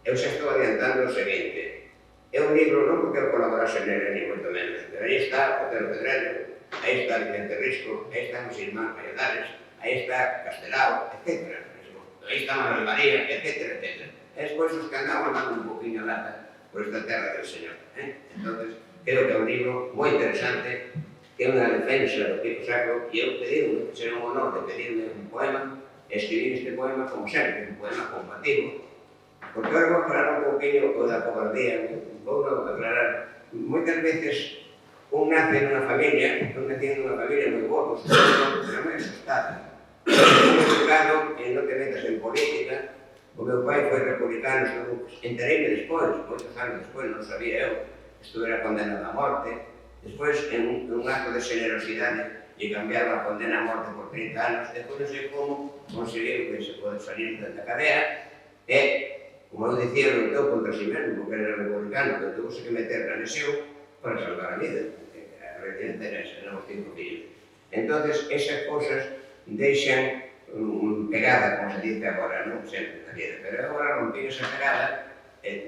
Eu xa estou adiantando o seguinte. É un libro non porque eu colaborase nele, ni moito menos, pero aí está Otero Pedrello, aí está Vicente Risco, aí están os irmáns Valladares, aí está Castelao, etc. Aí está Manuel María, etc. E despois os que andaban dando un poquinho lata por esta terra del Señor. Entonces, creo que é un libro moi interesante, que é unha defensa do Pico Sacro, e eu pediu, será un honor de pedirme un poema, escribir este poema como sempre, un poema combativo, porque agora vou aclarar un poquinho o da cobardía, vou aclarar. Moitas veces un nace nunha familia, moi boa, pero moi asustada. Moi educado e non te metas en política. O meu pai foi republicano, entereime despois, moitos anos despois, non sabía eu, isto era condenado a morte. Despois, en un acto de generosidade, e cambiaron a condena a morte por 30 anos, despois non sei como conseguiu que se pode salir da cadea, e, como eu dicía, loitou contra si mesmo, porque era republicano, pero tuvo que meter na lesión para salvar a vida, porque a realidade era esa, non os 5 fillos. Entonces, esas cousas deixan pegada, como se dice agora, non sempre na vida, pero agora rompí esa pegada,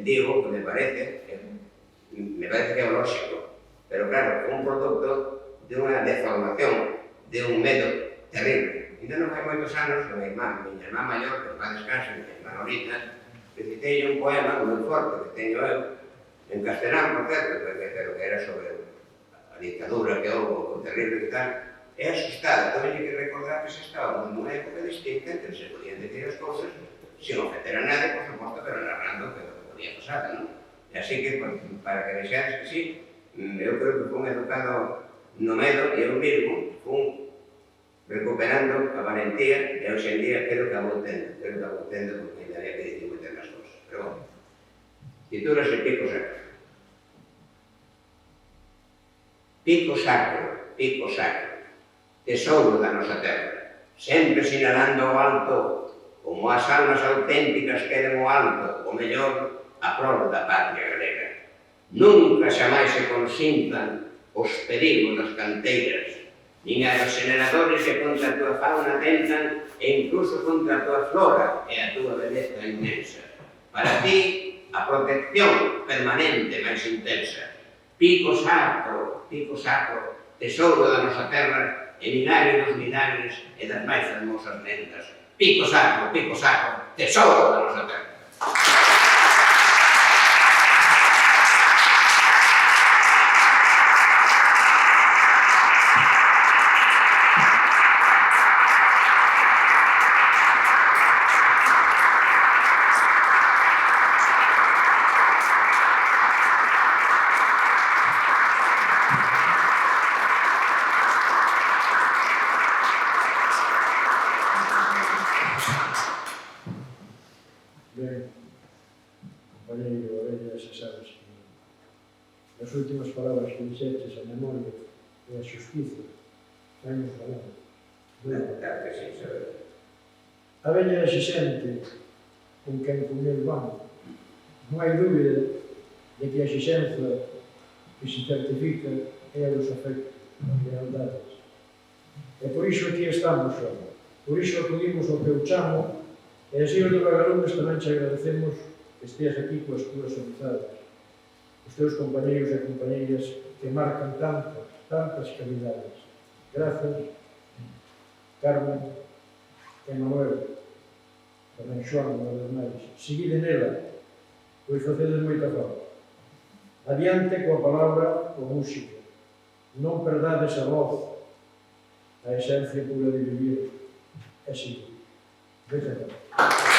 digo que me parece que é o lógico, pero claro, un produto de unha deformación, de un medo terrible. E non hai moitos anos, miña irmá maior, que va descanso, miña irmá Norita, recitei un poema moi forte que teño eu, en castelán, por certo, pero que era sobre a dictadura que houve, o terrible que tal. É asustada, tamén hai que recordar que se estábamos nunha época distinta en que se podían decir as cousas sin ofender a nadie, por suposto, pero narrando que podía pasar, non? E así que, para que vexades que sí, eu creo que fun educado no medo e eu mesmo fun recuperando a valentía e hoxe en día creo que a vou tendo, porque ainda había que dicir moitas máis cousas. Pero, bueno, titúlase Pico Sacro. Pico Sacro, Pico Sacro, tesouro da nosa terra, sempre sinalando o alto, como as almas auténticas queden o alto, o mellor, a prol da patria galega. Nunca xamais se consintan os perigos das canteiras, nin a os generadores que contra a túa fauna tentan e incluso contra a túa flora e a túa beleza inmensa. Para ti, a protección permanente máis intensa. Pico sacro, tesouro da nosa terra e milagre dos milagres e das máis hermosas lendas. Pico sacro, tesouro da nosa terra. Ben, compañeiro Orella, xa sabes que as últimas palabras que dixeches, a memoria e a xustiza, saen nos falando. Claro que sí, sabe. A veña exixente con quen comeu van. Non hai dúbida de que a exixenza que se certifica é a dos afectos, das lealdades. E por iso aquí estamos, xo. Por iso acudimos ao teu chamo e así os de Vagalumes tamén te agradecemos que esteas aquí coas túas amizades, os teus compañeiros e compañeiras que marcan tantas calidades. Grazas, Carmen e Manuel, tamén Xoan, unha vez máis. Seguide nela, pois facedes moita falta. Adiante coa palabra ou música. Non perdades a voz, a esencia pura de vivir. É seguir. Veja.